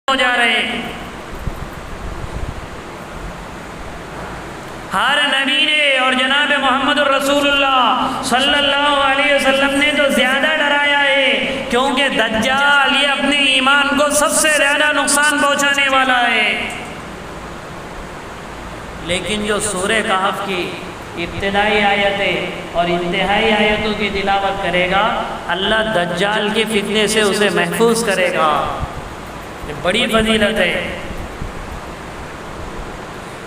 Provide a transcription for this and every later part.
ہو جا رہے ہیں۔ ہر نبی نے اور جناب محمد الرسول اللہ صلی اللہ علیہ وسلم نے تو زیادہ ڈرایا ہے، کیونکہ دجال یہ اپنے ایمان کو سب سے زیادہ نقصان پہنچانے والا ہے۔ لیکن جو سورہ کہف کی ابتدائی آیتیں اور انتہائی آیتوں کی تلاوت کرے گا، اللہ دجال کے فتنے سے اسے محفوظ کرے گا۔ یہ بڑی فضیلت ہے۔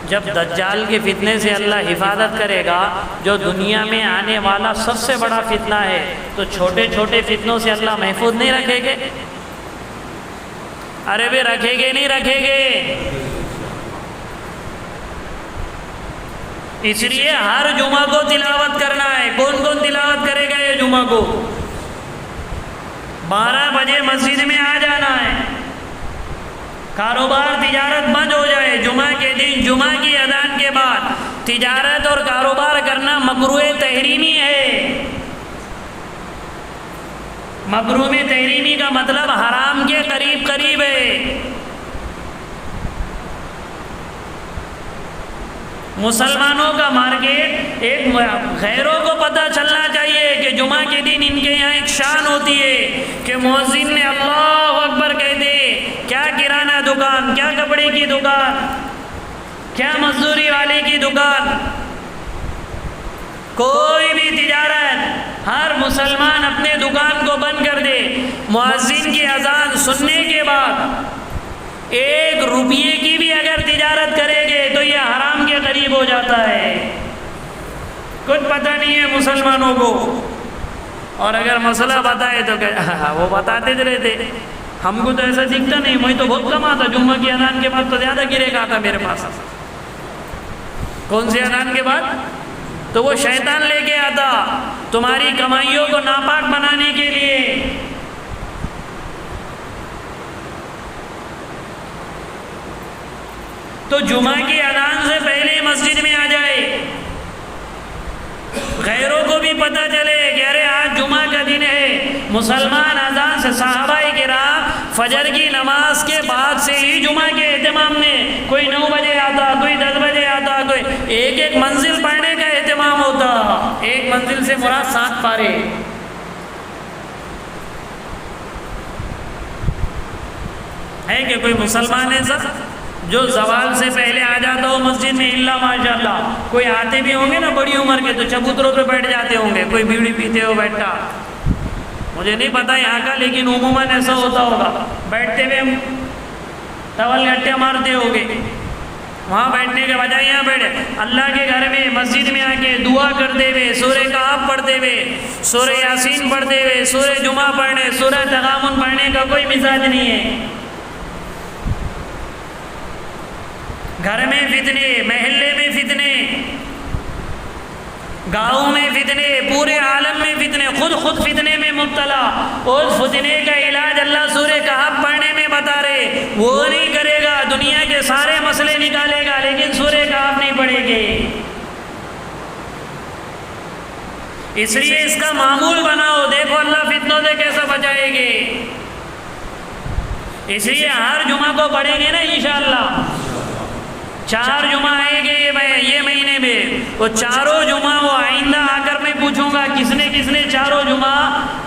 جب دجال کے فتنے سے اللہ حفاظت کرے گا، جو دنیا میں آنے والا سب سے بڑا فتنہ ہے، تو چھوٹے چھوٹے فتنوں سے اللہ محفوظ نہیں رکھے گے؟ ارے بھی رکھے گے نہیں رکھے گے؟ اس لیے ہر جمعہ کو تلاوت کرنا ہے۔ کون کون تلاوت کرے گا یہ جمعہ کو؟ 12 بجے مسجد میں آ جانا ہے۔ کاروبار تجارت بند ہو جائے، جمعہ کے دن جمعہ کی اذان کے بعد تجارت اور کاروبار کرنا مکروہ تحریمی ہے۔ مکروہ تحریمی کا مطلب حرام کے قریب قریب ہے۔ مسلمانوں کا مارکیٹ ایک غیروں کو پتہ چلنا چاہیے کہ جمعہ کے دن ان کے یہاں ایک شان ہوتی ہے کہ مؤذن نے اللہ اکبر کہہ دے، کیا کرانہ دکان، کیا کپڑے کی دکان، کیا مزدوری والے کی دکان، کوئی بھی تجارت، ہر مسلمان اپنے دکان کو بند کر دے۔ مؤذن کی اذان سننے کے بعد 1 روپیے کی بھی اگر تجارت کرے گے تو یہ حرام کے قریب ہو جاتا ہے۔ کچھ پتہ نہیں ہے مسلمانوں کو، اور اگر مسئلہ بتائے تو وہ بتاتے رہتے، ہم کو تو ایسا دکھتا نہیں، مجھے تو بہت کم آتا، جمعہ کی اذان کے بعد تو زیادہ گرے گا آتا میرے پاس۔ کون سی اذان کے بعد؟ تو وہ شیطان لے کے آتا تمہاری کمائیوں کو ناپاک بنانے کے لیے۔ تو جمعہ کی اذان سے پہلے مسجد میں آ جائے، غیروں کو بھی پتہ چلے کہ ارے آج جمعہ کا دن ہے۔ مسلمان اذان سے، صحابہ کرام فجر کی نماز کے بعد سے ہی جمعہ کے اہتمام میں، کوئی 9 بجے آتا، کوئی 10 بجے آتا، کوئی ایک منزل پڑھنے کا اہتمام ہوتا۔ ایک منزل سے مراد 7 پارے۔ ہے کہ کوئی مسلمان ایسا جو زوال سے پہلے آ جاتا ہو مسجد میں؟ اللہ ماشاءاللہ، کوئی آتے بھی ہوں گے نا بڑی عمر کے تو چبوتروں پہ بیٹھ جاتے ہوں گے، کوئی بیڑی پیتے ہو بیٹھا، مجھے نہیں پتا یہاں کا، لیکن عموماً ایسا ہوتا ہوگا، بیٹھتے ہوئے ٹاول گھٹے مارتے ہوگے، وہاں بیٹھنے کے بجائے یہاں بیٹھے، اللہ کے گھر میں مسجد میں آ کے دعا کرتے ہوئے، سورہ کہف پڑھتے ہوئے، سورہ یاسین پڑھتے ہوئے، سورہ جمعہ پڑھنے، سورہ تغابن پڑھنے کا کوئی مزاج نہیں ہے۔ گھر میں فتنے، محلے میں فتنے، گاؤں میں فتنے، پورے عالم میں فتنے، خود فتنے میں مبتلا۔ اس فتنے کا علاج اللہ سورہ کہف پڑھنے میں بتا رہے، وہ نہیں کرے گا، دنیا کے سارے مسئلے نکالے گا، لیکن سورہ کہف نہیں پڑھے گے۔ اس لیے اس کا معمول بناؤ، دیکھو اللہ فتنوں سے کیسا بچائے گے۔ اس لیے ہر جمعہ کو پڑھیں گے نا انشاءاللہ۔ 4 جمعہ آئیں گے یہ مہینے میں، وہ چاروں جمعہ وہ آئندہ آ کر میں پوچھوں گا کس نے چاروں جمعہ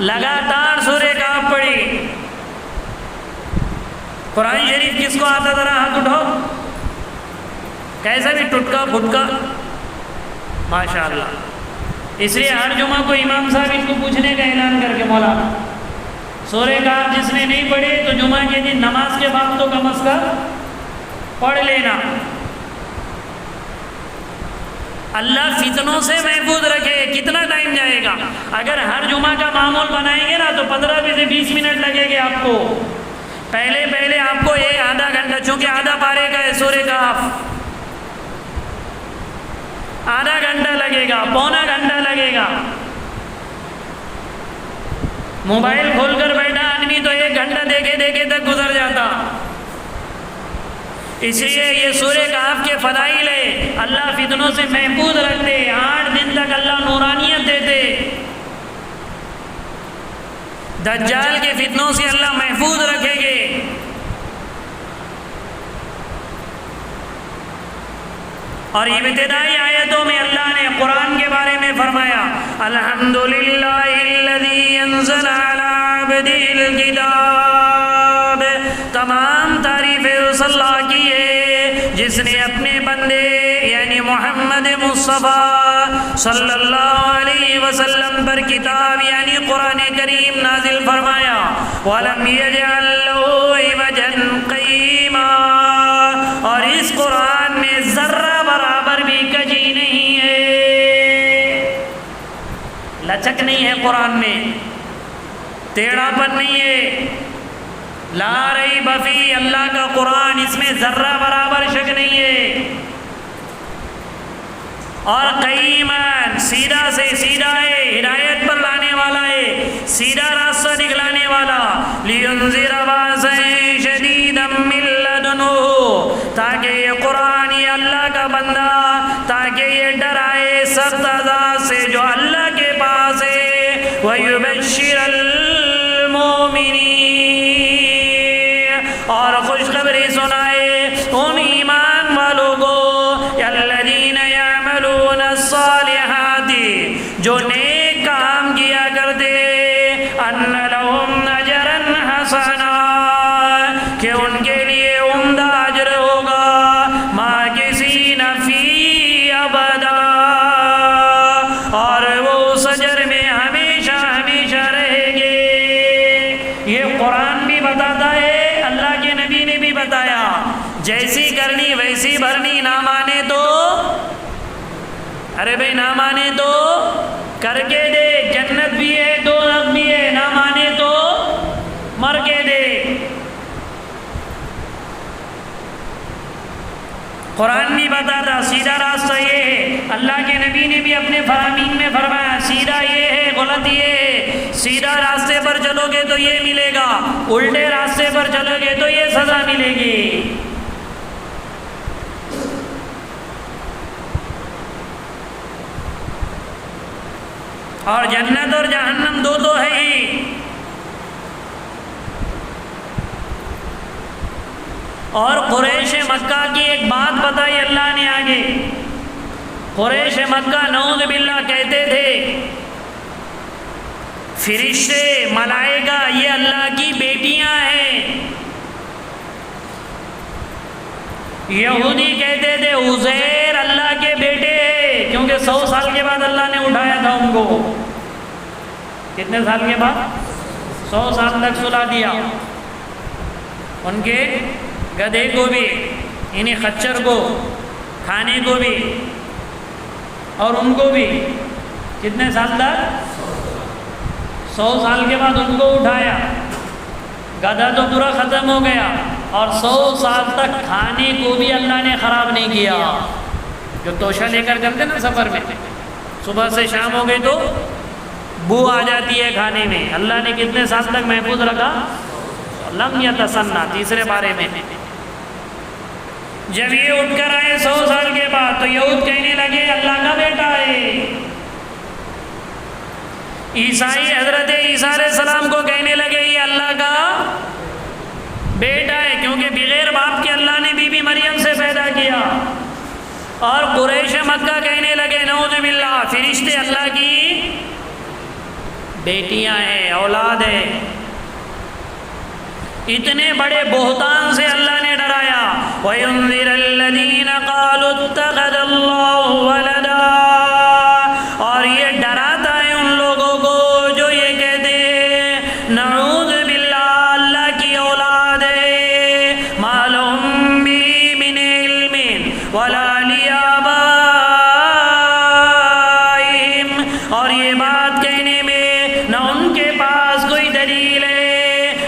لگاتار سورہ کہف پڑھی۔ قرآن شریف کس کو آتا ذرا ہاتھ اٹھاؤ، کیسا بھی ٹٹکا پھٹکا، ماشاءاللہ۔ اس لیے ہر جمعہ کو امام صاحب ان کو پوچھنے کا اعلان کر کے، مولانا سورہ کہف جس نے نہیں پڑھی تو جمعہ کے دن نماز کے بعد تو کم از کم پڑھ لینا۔ اللہ فتنوں سے محفوظ رکھے۔ کتنا ٹائم جائے گا؟ اگر ہر جمعہ کا معمول بنائیں گے نا تو 15 سے 20 منٹ لگے گے آپ کو۔ پہلے آپ کو یہ آدھا گھنٹہ، چونکہ آدھا پارے کا ہے سورہ کہف، آدھا گھنٹہ لگے گا، پونا گھنٹہ لگے گا۔ موبائل کھول کر بیٹھا آدمی تو 1 گھنٹہ دیکھے تک گزر جاتا۔ اس لیے یہ سورہ کہف کے فضائل ہے، اللہ فتنوں سے محفوظ رکھتے، 8 دن تک اللہ نورانیت دیتے، دجال کے فتنوں سے اللہ محفوظ رکھے گے۔ اور ابتدائی آیتوں میں اللہ نے قرآن کے بارے میں فرمایا الحمدللہ الذی انزل علی عبدہ الکتاب، تمام تعریفیں اس اللہ کی ہے جس نے اپنے بندے یعنی محمد مصطفیٰ صلی اللہ علیہ وسلم پر کتاب یعنی قرآن کریم نازل فرمایا وَلَمْ يَجْعَلْ لَهُ عِوَجًا قَيِّمًا، اور اس قرآن میں ذرہ برابر بھی کجی نہیں ہے، لچک نہیں ہے قرآن میں، ٹیڑھا پن نہیں ہے، لا ریب فیہ، اللہ کا قرآن اس میں ذرہ برابر شک نہیں ہے، اور قیماً سیدھا سے سیدھا ہے، ہدایت پر لانے والا ہے، سیدھا راستہ دکھلانے والا، لِيُنذِرَ بَأْسًا شَدِيدًا مِّن لَّدُنْهُ، تاکہ یہ قرآن یہ اللہ کا بندہ تاکہ یہ ڈرائے سخت عذاب سے جو اللہ کے پاس ہے، وَيُبَشِّرَ الْمُؤْمِنِينَ، اور خوشخبری سنائے ان ایمان والوں کو الذین یعملون الصالحات، جو نیک کام کیا کرتے، ان لہم اجرا حسنا، کہ ان کے لیے عمدہ اجر ہوگا، ماکثین فیہ ابدا، اور وہ اس اجر میں ہمیشہ ہمیشہ رہیں گے۔ یہ قرآن بھی بتاتا ہے، اللہ کے نبی نے بھی بتایا، جیسی کرنی ویسی بھرنی، نہ مانے تو ارے بھائی نہ مانے تو کر کے دے، جنت بھی ہے دوزخ بھی ہے، نہ مانے تو مر کے دے۔ قرآن بھی بتاتا سیدھا راستہ یہ ہے، اللہ کے نبی نے بھی اپنے فرامین میں فرمایا سیدھا یہ ہے، غلط یہ ہے، سیدھا راستے پر چلو گے تو یہ ملے گا، الٹے راستے پر چلو گے تو یہ سزا ملے گی۔ اور جنت اور جہنم دو تو ہے ہی۔ اور قریش مکہ کی ایک بات بتائی اللہ نے آگے، قریش مکہ نعوذ باللہ کہتے تھے فرشتے ملائکہ یہ اللہ کی بیٹیاں ہیں، یہودی کہتے تھے عزیر اللہ کے بیٹے ہیں، کیونکہ 100 سال کے بعد اللہ نے اٹھایا تھا ان کو، کتنے سال کے بعد؟ 100 سال تک سلا دیا، ان کے گدھے کو بھی یعنی خچر کو کھانے کو بھی، اور ان کو بھی کتنے سال تک؟ 100 سال کے بعد ان کو اٹھایا، گدھا تو پورا ختم ہو گیا، اور 100 سال تک کھانے کو بھی اللہ نے خراب نہیں کیا۔ جو توشہ لے کر چلتے نا سفر میں، صبح سے شام ہو گئی تو بو آ جاتی ہے کھانے میں، اللہ نے کتنے سال تک محفوظ رکھا؟ لم یتسنہ، تیسرے بارے میں جب یہ اٹھ کر آئے 100 سال کے بعد تو یہود کہنے لگے اللہ کا بیٹا ہے، عیسائی حضرت عیسیٰ علیہ السلام کو کہنے لگے یہ اللہ کا بیٹا ہے، کیونکہ بغیر باپ کے اللہ نے بی بی مریم سے پیدا کیا۔ اور قریش مکہ کہنے لگے نعوذ باللہ فرشتے اللہ کی بیٹیاں ہیں، اولاد ہیں۔ اتنے بڑے بہتان سے اللہ نے ڈرایا وَيُنذِرَ الَّذِينَ قَالُوا اتَّخَذَ اللَّهُ وَلَدًا، اور یہ ڈراتا ہے ان لوگوں کو جو یہ کہتے ہیں نعوذ باللہ اللہ کی اولاد ہے، مَا لَهُم بِهِ مِنْ عِلْمٍ وَلَا لِآبَائِهِمْ، اور یہ بات کہنے میں نہ ان کے پاس کوئی دلیل ہے،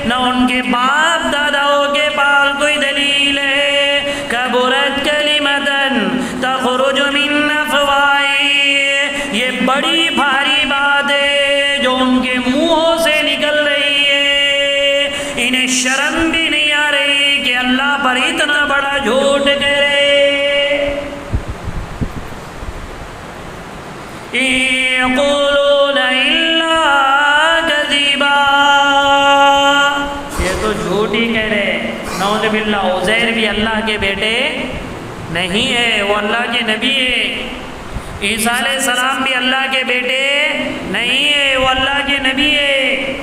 نہ ان کے باپ داداؤں کے پاس کوئی دلیل ہے۔ کبرت کلمتاً تخرج من افواہہم، یہ بڑی بھاری بات ہے جو ان کے منہوں سے نکل رہی ہے، انہیں شرم بھی نہیں آ رہی کہ اللہ پر اتنا بڑا جھوٹ کرے۔ یقولون الا کذبا، یہ تو جھوٹ ہی کہہ رہے۔ نعوذ باللہ عزیر بھی اللہ کے بیٹے نہیں ہے، وہ اللہ کے نبی ہے۔ عیسیٰ علیہ السلام بھی اللہ کے بیٹے نہیں ہے، وہ اللہ کے نبی ہے۔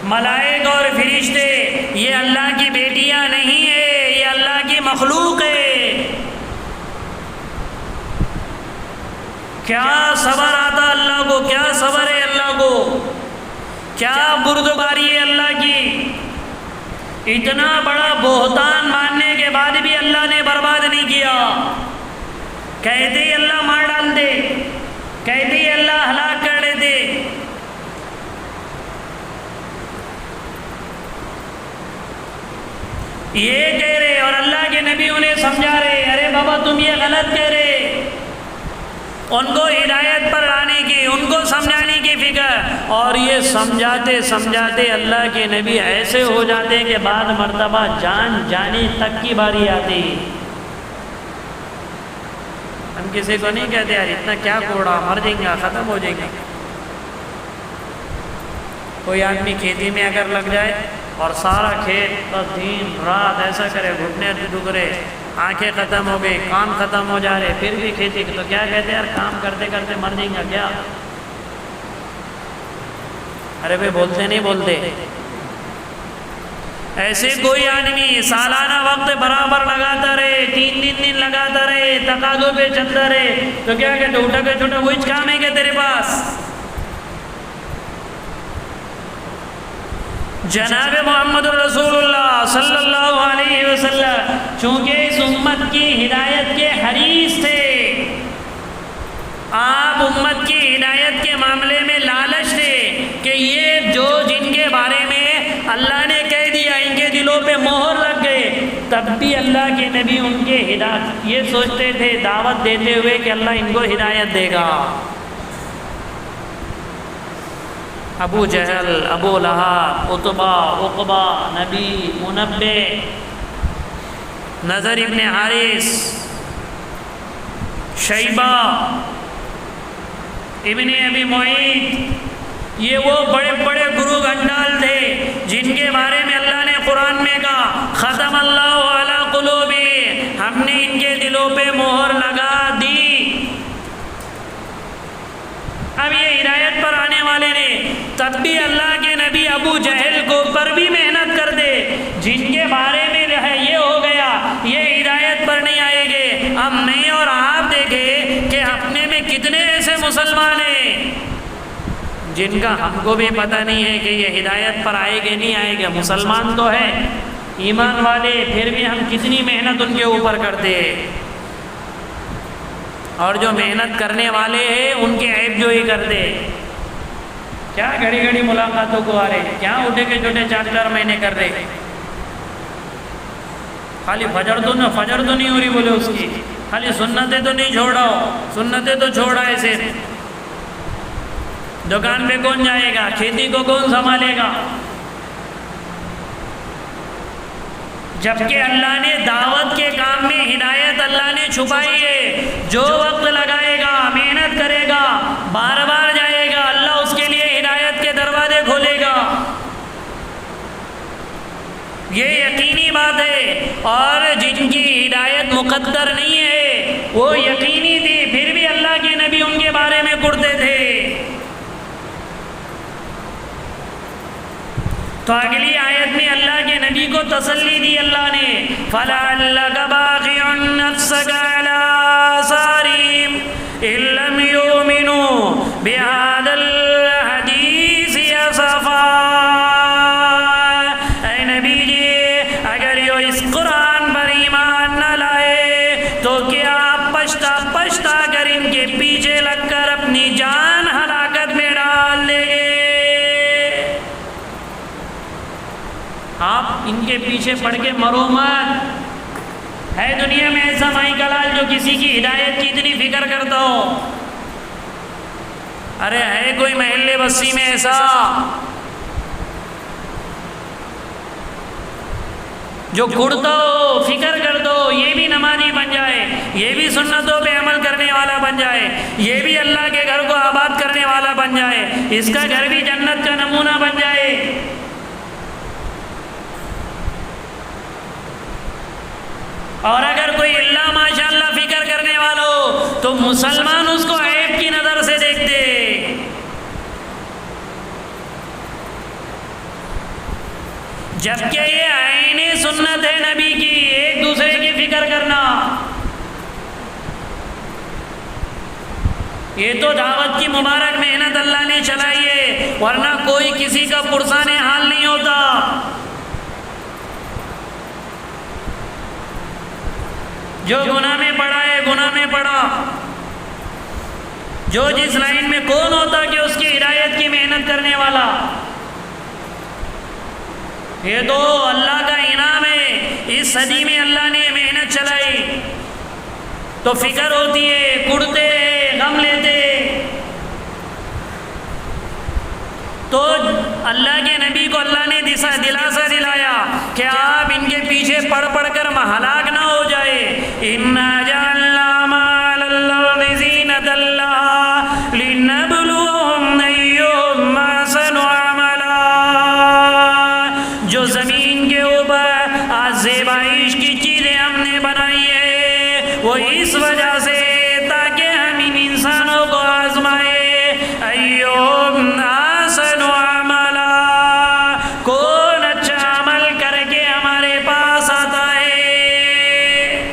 ملائک اور فرشتے یہ اللہ کی بیٹیاں نہیں ہے، یہ اللہ کی مخلوق ہے۔ کیا صبر آتا اللہ کو، کیا صبر ہے اللہ کو، کیا بردباری ہے اللہ کی۔ اتنا بڑا بہتان ماننے کے بعد بھی اللہ نے برباد نہیں کیا۔ کہتے ہی اللہ مار ڈال دے، کہتے ہی اللہ ہلاک کر دیتے۔ یہ کہہ رہے اور اللہ کے نبی انہیں سمجھا رہے، ارے بابا تم یہ غلط کہہ رہے۔ ان کو ہدایت پر لانے کی، ان کو سمجھانے کی فکر، اور یہ سمجھاتے سمجھاتے اللہ کے نبی ایسے ہو جاتے کہ بعد مرتبہ جان جانے تک کی باری آتی۔ ہم کسی کو نہیں کہتے یار اتنا کیا کوڑا، مر جائیں گا، ختم ہو جائیں گا۔ کوئی آدمی کھیتی میں اگر لگ جائے اور سارا کھیت بس دن رات ایسا کرے، گھٹنے دکھ رہے، آنکھیں ختم ہو گئی، کان ختم ہو جا رہے، پھر بھی کھیتی، تو کیا کہتے ہیں یار کام کرتے کرتے مر جائیں گا کیا؟ ارے بھائی بولتے نہیں بولتے؟ ایسے کوئی آدمی سالانہ وقت برابر لگاتا رہے، 3 دن لگاتا رہے، تقاضوں پہ چلتا رہے، تو کیا کہتے اٹھا کے چھوٹا وہی کام ہے کہ تیرے پاس؟ جناب محمد رسول اللہ صلی اللہ علیہ وسلم چونکہ اس امت کی ہدایت کے حریص تھے، آپ امت کی ہدایت کے معاملے میں لالچ تھے کہ یہ جو جن کے بارے میں اللہ نے کہہ دیا ان کے دلوں پہ مہر لگ گئے، تب بھی اللہ کے نبی ان کے ہدایت یہ سوچتے تھے دعوت دیتے ہوئے کہ اللہ ان کو ہدایت دے گا۔ ابو جہل، ابو لہب، عتبہ، عقبہ، نبی، منبع، نضر ابن حارث، شیبہ، ابن ابی معیط، یہ وہ بڑے بڑے گرو گنڈال تھے جن کے بارے میں اللہ نے قرآن میں کہا ختم اللہ علی قلوبہم، ہم نے ان کے دلوں پہ مہر لگا دی۔ اب یہ ہدایت پر آنے والے نے تب بھی اللہ کے نبی ابو جہل کو پر بھی محنت کر دے، جن کے بارے میں یہ ہو گیا یہ ہدایت پر نہیں آئے گے۔ اب میں اور آپ دیکھیں کہ اپنے میں کتنے ایسے مسلمان ہیں جن کا ہم کو بھی پتہ نہیں ہے کہ یہ ہدایت پر آئے گے نہیں آئے گے۔ مسلمان تو ہے، ایمان والے، پھر بھی ہم کتنی محنت ان کے اوپر کرتے ہیں، اور جو محنت کرنے والے ہیں ان کے عیب جوئی کرتے ہیں۔ کیا گھڑی گھڑی ملاقاتوں کو آ رہے، کیا اٹھے کے چھوٹے 4 مہینے کر رہے، خالی فجر تو نہیں ہو رہی بولے اس کی، خالی سنتیں تو نہیں چھوڑا ہو، سنتیں تو چھوڑا ایسے، دکان پہ کون جائے گا، کھیتی کو کون سنبھالے گا؟ جبکہ اللہ نے دعوت کے کام میں ہدایت اللہ نے چھپائی ہے، جو وقت لگائے گا، محنت کرے گا، بار بار جائے گا، اللہ اس کے لیے ہدایت کے دروازے کھولے گا، یہ یقینی بات ہے۔ اور جن کی ہدایت مقدر نہیں ہے وہ یقینی تھی، پھر بھی اللہ کے نبی ان کے بارے میں کرتے تھے۔ تو اگلی آیت میں اللہ کے نبی کو تسلی دی اللہ نے، فَلَعَلَّكَ بَاخِعٌ نَفْسَكَ عَلَىٰ آثَارِهِمْ إِن لَّمْ يُؤْمِنُوا بِهَٰذَا الْحَدِيثِ أَسَفًا۔ اے نبی جی اگر یہ اس قرآن پر ایمان نہ لائے تو کیا آپ پچھتا پچھتا کر ان کے پیچھے لگ کر اپنی جان ہلاکت میں ڈال دیں گے۔ آپ ان کے پیچھے پڑ کے مرو مت۔ ہے دنیا میں ایسا مائی کلال جو کسی کی ہدایت کی اتنی فکر کرتا ہو؟ ارے ہے کوئی محلے بستی میں ایسا جو کڑتا ہو، فکر کر دو یہ بھی نمازی بن جائے، یہ بھی سنتوں پہ عمل کرنے والا بن جائے، یہ بھی اللہ کے گھر کو آباد کرنے والا بن جائے، اس کا گھر بھی جنت کا نمونہ بن جائے؟ اور اگر کوئی اللہ ماشاء اللہ فکر کرنے والا ہو تو مسلمان اس کو عیب کی نظر سے دیکھتے، جبکہ یہ عین سنت ہے نبی کی، ایک دوسرے کی فکر کرنا۔ یہ تو دعوت کی مبارک محنت اللہ نے چلائی ہے، ورنہ کوئی کسی کا پرسان حال نہیں ہوتا۔ جو گناہ میں پڑا ہے گناہ میں پڑا، جو جس لائن میں کون ہوتا کہ اس کی ہدایت کی محنت کرنے والا، یہ تو اللہ کا انعام ہے۔ اس صدی میں اللہ نے محنت چلائی تو فکر ہوتی ہے، کڑتے غم لیتے، تو اللہ کے نبی کو اللہ نے دلاسا دلایا کہ آپ ان کے پیچھے پڑھ پڑھ کر ہلاک نہ ہو جائے۔ اِنَّا جَعَلْنَا مَا عَلَى الْأَرْضِ زِينَةً لَهَا لِنَبْلُوَهُمْ أَيُّهُمْ أَحْسَنُ عَمَلًا۔ جو زمین کے اوپر زیبائش کی چیزیں ہم نے بنائی ہے وہ اس وجہ سے تاکہ ہم ان انسانوں کو آزمائے، ایہم احسن عملا، کون اچھا عمل کر کے ہمارے پاس آتا ہے۔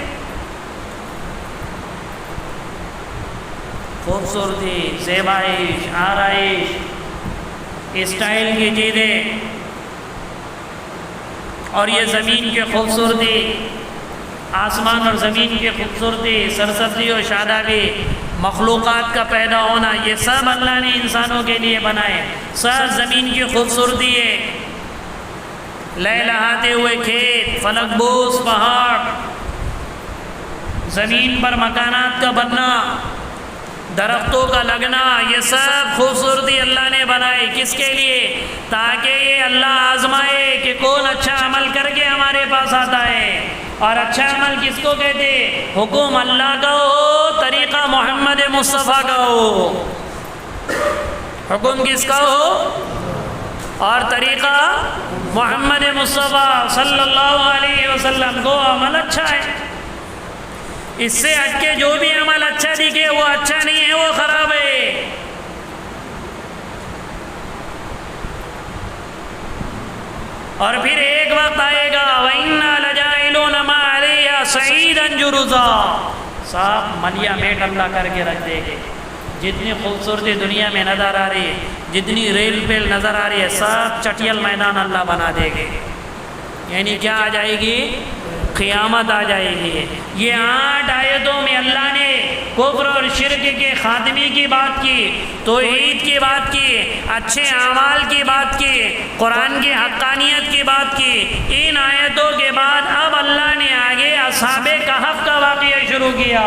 خوبصورتی، زیبائش، آرائش، اسٹائل کی چیزیں اور یہ زمین کی خوبصورتی، آسمان اور زمین کی خوبصورتی، سرسبزی اور شادابی، مخلوقات کا پیدا ہونا، یہ سب اللہ نے انسانوں کے لیے بنائے۔ سب زمین کی خوبصورتی ہے، لہلہاتے ہوئے کھیت، فلک بوس پہاڑ، زمین پر مکانات کا بننا، درختوں کا لگنا، یہ سب خوبصورتی اللہ نے بنائی۔ کس کے لیے؟ تاکہ یہ اللہ آزمائے کہ کون اچھا عمل کر کے ہمارے پاس آتا ہے۔ اور اچھا عمل کس کو کہتے؟ حکم اللہ کا ہو، طریقہ محمد مصطفیٰ کا ہو۔ حکم کس کا ہو اور طریقہ محمد مصطفیٰ صلی اللہ علیہ وسلم کو عمل اچھا ہے۔ اس سے ہٹ کے جو بھی عمل اچھا دکھے وہ اچھا نہیں ہے، وہ خراب ہے۔ اور پھر ایک وقت آئے گا وَإِنَّا لَجَاعِلُونَ مَا عَلَيْهَا صَعِيدًا جُرُزًا، صاف ملیا میٹ اللہ کر کے رکھ دے گے۔ جتنی خوبصورتی دنیا میں نظر آ رہی ہے، جتنی ریل پیل نظر آ رہی ہے، سب چٹیل میدان اللہ بنا دے گے۔ یعنی کیا آ جائے گی؟ قیامت آ جائے گی۔ یہ 8 آیتوں میں اللہ نے کفر اور شرک کے خاتمے کی بات کی، توحید کی بات کی، اچھے اعمال کی بات کی، قرآن کی حقانیت کی بات کی۔ ان آیتوں کے بعد اب اللہ نے آگے اصحاب کہف کا واقعہ شروع کیا۔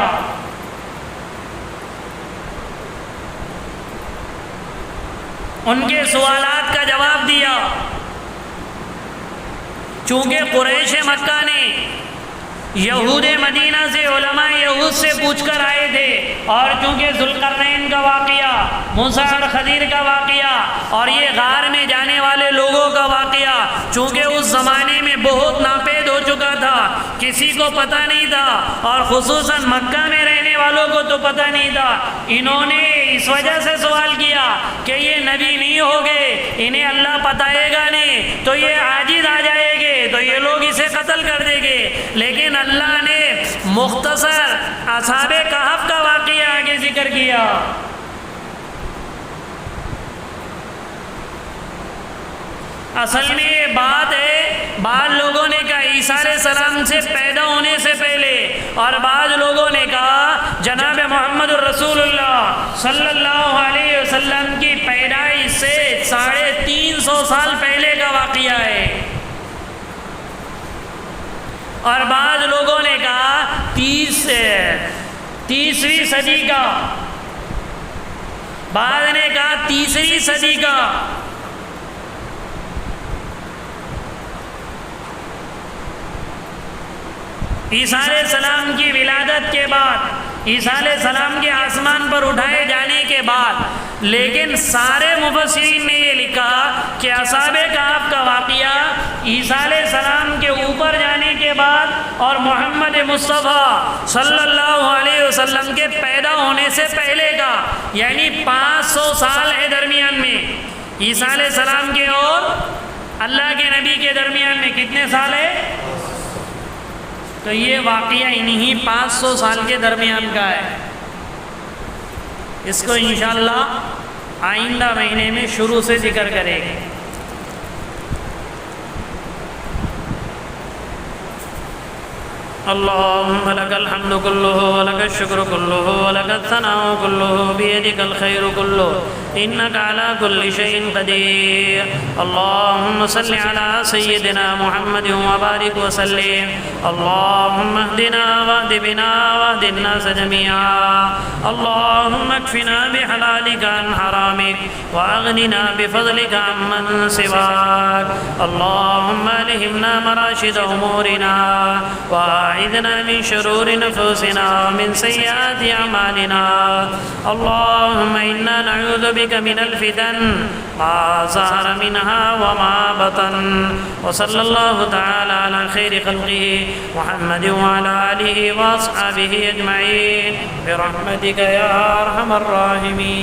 ان کے سوالات کا جواب دیا۔ چونکہ قریش مکہ نے یہود مدینہ سے علماء یہود سے پوچھ کر آئے تھے، اور چونکہ ذوالقرنین کا واقعہ، موسیٰ اور خضر کا واقعہ، اور یہ غار میں جانے والے لوگوں کا واقعہ، چونکہ اس زمانے میں بہت ناپید ہو چکا تھا، کسی کو پتہ نہیں تھا، اور خصوصاً مکہ میں رہنے والوں کو تو پتہ نہیں تھا۔ انہوں نے اس وجہ سے سوال کیا کہ یہ نبی نہیں ہوگے، انہیں اللہ بتائے گا نہیں، تو یہ عاجز آ جائے گے، تو یہ لوگ اسے قتل کر دیں گے۔ لیکن اللہ نے مختصر اصحاب کہف کا واقعہ آگے ذکر کیا۔ اصل میں یہ بات ہے، بعض لوگوں نے کہا عیسیٰ علیہ السلام سے پیدا ہونے سے پہلے، اور بعض لوگوں نے کہا جناب محمد الرسول اللہ صلی اللہ علیہ وسلم کی پیدائش سے 350 سال پہلے کا واقعہ ہے، اور بعض لوگوں نے کہا 30ویں صدی کا، بعض نے کہا 3ری صدی کا۔ عیسیٰ علیہ السلام کی ولادت کے بعد، عیسیٰ علیہ السلام کے آسمان پر اٹھائے جانے کے بعد، لیکن سارے مفسرین نے یہ لکھا کہ اصحاب کہف کا واقعہ عیسیٰ علیہ السلام کے اوپر جانے کے بعد اور محمد مصطفیٰ صلی اللہ علیہ وسلم کے پیدا ہونے سے پہلے کا، یعنی 500 سال ہے درمیان میں۔ عیسیٰ علیہ السلام کے اور اللہ کے نبی کے درمیان میں کتنے سال ہے؟ تو یہ واقعہ انہی 500 سال کے درمیان کا ہے۔ اس کو انشاءاللہ آئندہ مہینے میں شروع سے ذکر کریں گے۔ اللهم لك الحمد كله ولك الشكر كله ولك الثناء كله بيدك الخير كله إنك على كل شيء قدير اللهم صل على سيدنا محمد وبارك وسلم اللهم اهدنا واهد بنا واهد الناس جميعا اللهم اكفنا بحلالك عن حرامك وأغننا بفضلك عمن سواك اللهم ألهمنا مراشد أمورنا وأعذنا من شرور نفوسنا ومن سيئات أعمالنا اللهم إنا نعوذ بك من الفتن ما ظهر منها وما بطن وصلى الله تعالى على خير خلقه محمد وعلى آله وأصحابه أجمعين برحمتك يا أرحم الراحمين۔